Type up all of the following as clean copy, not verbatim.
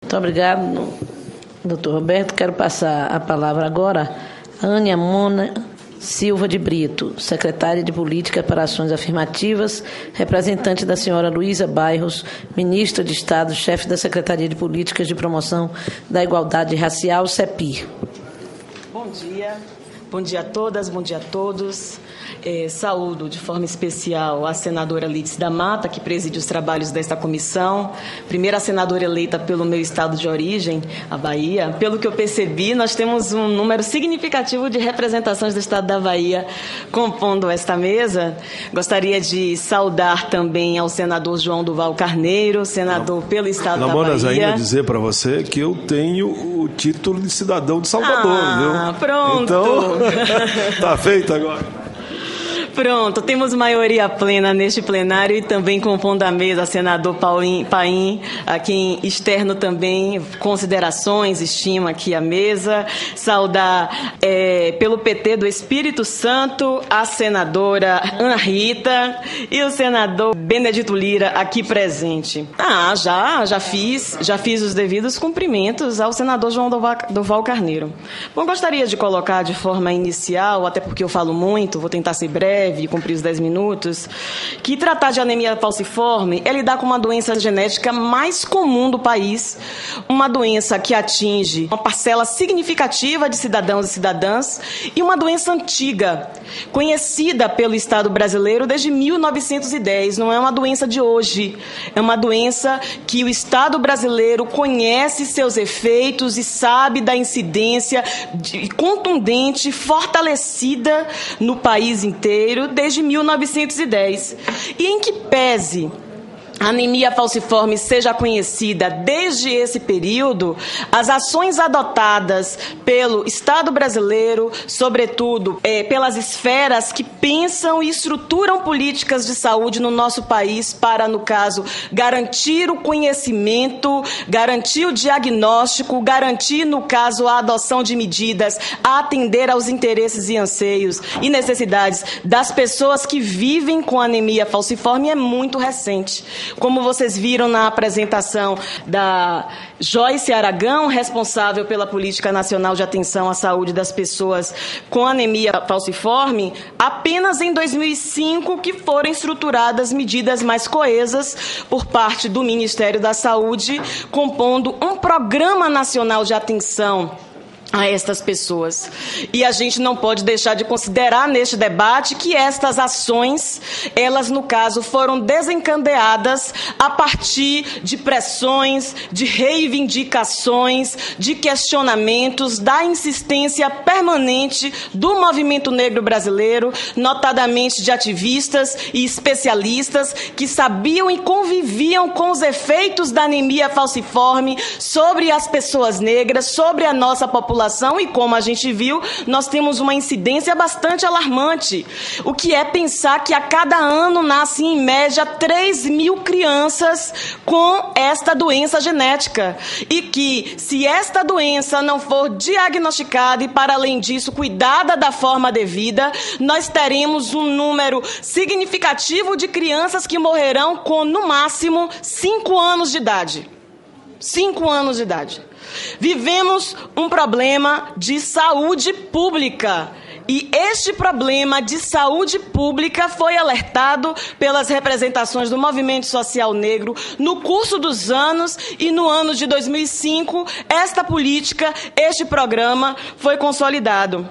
Muito obrigado, doutor Roberto. Quero passar a palavra agora a Ânia Mona Silva de Brito, secretária de Política para Ações Afirmativas, representante da senhora Luísa Bairros, ministra de Estado, chefe da Secretaria de Políticas de Promoção da Igualdade Racial, CEPIR. Bom dia a todas, bom dia a todos. Saúdo de forma especial a senadora Lídice da Mata, que preside os trabalhos desta comissão, primeira senadora eleita pelo meu estado de origem, a Bahia. Pelo que eu percebi, nós temos um número significativo de representações do estado da Bahia compondo esta mesa. Gostaria de saudar também ao senador João Duval Carneiro, senador pelo estado da Bahia. Ainda dizer para você que eu tenho o título de cidadão de Salvador, viu? Pronto. Então, tá feito agora. Pronto, temos maioria plena neste plenário e também compondo a mesa, senador Paim, a quem externo também considerações, estima aqui a mesa. Saudar pelo PT do Espírito Santo a senadora Ana Rita e o senador Benedito Lira aqui presente. Já fiz os devidos cumprimentos ao senador João Duval Carneiro. Bom, gostaria de colocar de forma inicial, até porque eu falo muito, vou tentar ser breve, e cumprir os 10 minutos, que tratar de anemia falciforme é lidar com uma doença genética mais comum do país, uma doença que atinge uma parcela significativa de cidadãos e cidadãs e uma doença antiga, conhecida pelo Estado brasileiro desde 1910, não é uma doença de hoje, é uma doença que o Estado brasileiro conhece seus efeitos e sabe da incidência contundente, fortalecida no país inteiro, desde 1910. E em que pese a anemia falciforme seja conhecida desde esse período, as ações adotadas pelo Estado brasileiro, sobretudo pelas esferas que pensam e estruturam políticas de saúde no nosso país para, no caso, garantir o conhecimento, garantir o diagnóstico, garantir, no caso, a adoção de medidas a atender aos interesses e anseios e necessidades das pessoas que vivem com anemia falciforme é muito recente. Como vocês viram na apresentação da Joyce Aragão, responsável pela Política Nacional de Atenção à Saúde das Pessoas com Anemia Falciforme, apenas em 2005 que foram estruturadas medidas mais coesas por parte do Ministério da Saúde, compondo um Programa Nacional de Atenção a estas pessoas. E a gente não pode deixar de considerar neste debate que estas ações, elas, no caso, foram desencadeadas a partir de pressões, de reivindicações, de questionamentos, da insistência permanente do movimento negro brasileiro, notadamente de ativistas e especialistas que sabiam e conviviam com os efeitos da anemia falciforme sobre as pessoas negras, sobre a nossa população. E como a gente viu, nós temos uma incidência bastante alarmante. O que é pensar que a cada ano nascem, em média, 3.000 crianças com esta doença genética. E que, se esta doença não for diagnosticada e, para além disso, cuidada da forma devida, nós teremos um número significativo de crianças que morrerão com, no máximo, 5 anos de idade. 5 anos de idade. Vivemos um problema de saúde pública. E este problema de saúde pública foi alertado pelas representações do movimento social negro no curso dos anos, e no ano de 2005, esta política, este programa foi consolidado.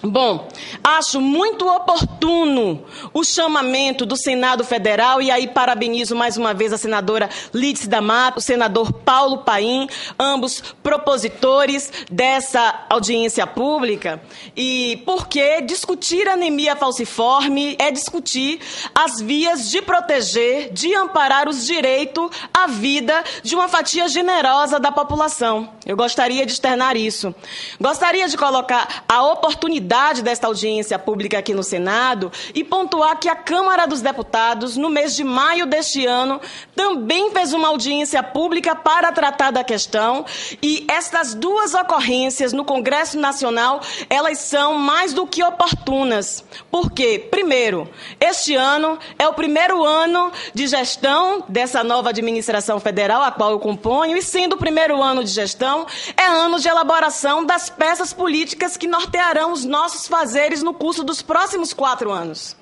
Bom, acho muito oportuno o chamamento do Senado Federal, e aí parabenizo mais uma vez a senadora Lídice da Mata, o senador Paulo Paim, ambos propositores dessa audiência pública, e porque discutir anemia falciforme é discutir as vias de proteger, de amparar os direitos à vida de uma fatia generosa da população. Eu gostaria de externar isso. Gostaria de colocar a oportunidade oportunidade desta audiência pública aqui no Senado e pontuar que a Câmara dos Deputados, no mês de maio deste ano, também fez uma audiência pública para tratar da questão, e estas duas ocorrências no Congresso Nacional, elas são mais do que oportunas. Por quê? Primeiro, este ano é o primeiro ano de gestão dessa nova administração federal, a qual eu componho, e sendo o primeiro ano de gestão, é ano de elaboração das peças políticas que nortearão os nossos fazeres no curso dos próximos 4 anos.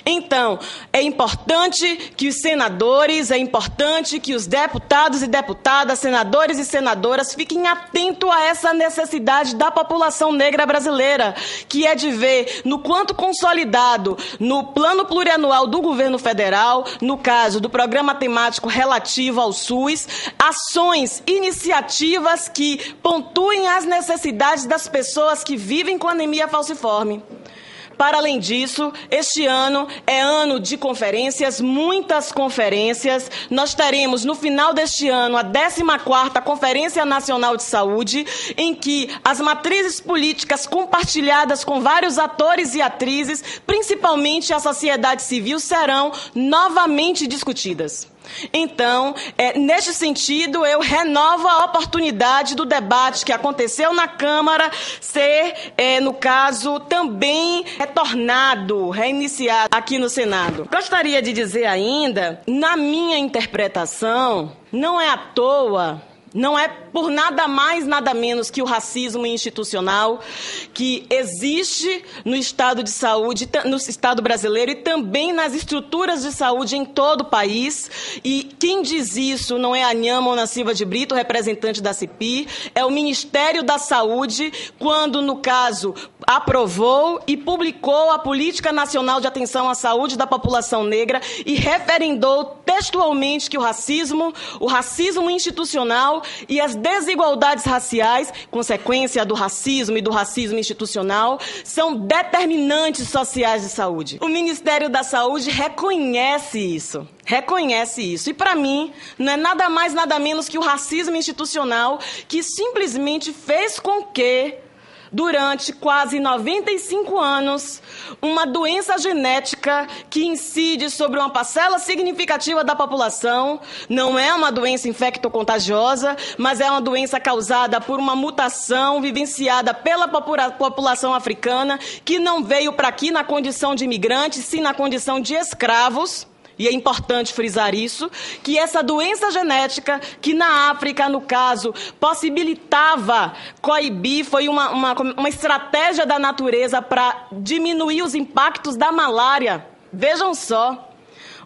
Então, é importante que os senadores, é importante que os deputados e deputadas, senadores e senadoras fiquem atentos a essa necessidade da população negra brasileira, que é de ver, no quanto consolidado no plano plurianual do governo federal, no caso do programa temático relativo ao SUS, ações, iniciativas que pontuem as necessidades das pessoas que vivem com anemia falciforme. Para além disso, este ano é ano de conferências, muitas conferências. Nós teremos, no final deste ano, a 14ª Conferência Nacional de Saúde, em que as matrizes políticas compartilhadas com vários atores e atrizes, principalmente a sociedade civil, serão novamente discutidas. Então, neste sentido, eu renovo a oportunidade do debate que aconteceu na Câmara ser, no caso, também retornado, reiniciado aqui no Senado. Gostaria de dizer ainda, na minha interpretação, não é à toa, não é por nada mais, nada menos que o racismo institucional que existe no estado de saúde, no estado brasileiro e também nas estruturas de saúde em todo o país. E quem diz isso não é a Anhâmona Silva de Brito, representante da CIPI, é o Ministério da Saúde, quando, no caso, aprovou e publicou a Política Nacional de Atenção à Saúde da População Negra e referendou textualmente que o racismo institucional e as desigualdades raciais, consequência do racismo e do racismo institucional, são determinantes sociais de saúde. O Ministério da Saúde reconhece isso. E, para mim, não é nada mais, nada menos que o racismo institucional que simplesmente fez com que, durante quase 95 anos, uma doença genética que incide sobre uma parcela significativa da população, não é uma doença infectocontagiosa, mas é uma doença causada por uma mutação vivenciada pela população africana, que não veio para aqui na condição de imigrantes, sim na condição de escravos. E é importante frisar isso, que essa doença genética, que na África, no caso, possibilitava coibir, foi uma estratégia da natureza para diminuir os impactos da malária. Vejam só,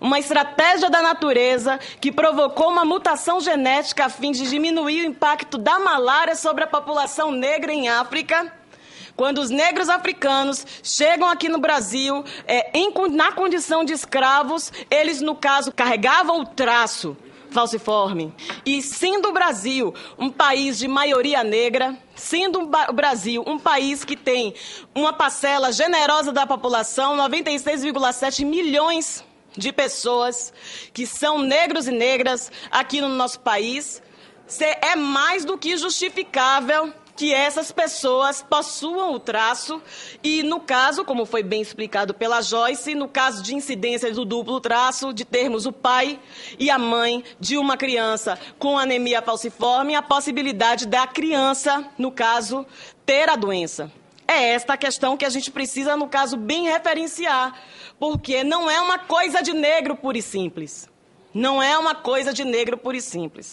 uma estratégia da natureza que provocou uma mutação genética a fim de diminuir o impacto da malária sobre a população negra em África. Quando os negros africanos chegam aqui no Brasil, na condição de escravos, eles, no caso, carregavam o traço falciforme. E sendo o Brasil um país de maioria negra, sendo o Brasil um país que tem uma parcela generosa da população, 96,7 milhões de pessoas que são negros e negras aqui no nosso país, é mais do que justificável que essas pessoas possuam o traço e, no caso, como foi bem explicado pela Joyce, no caso de incidências do duplo traço, de termos o pai e a mãe de uma criança com anemia falciforme, a possibilidade da criança, no caso, ter a doença. É esta a questão que a gente precisa, no caso, bem referenciar, porque não é uma coisa de negro puro e simples. Não é uma coisa de negro puro e simples.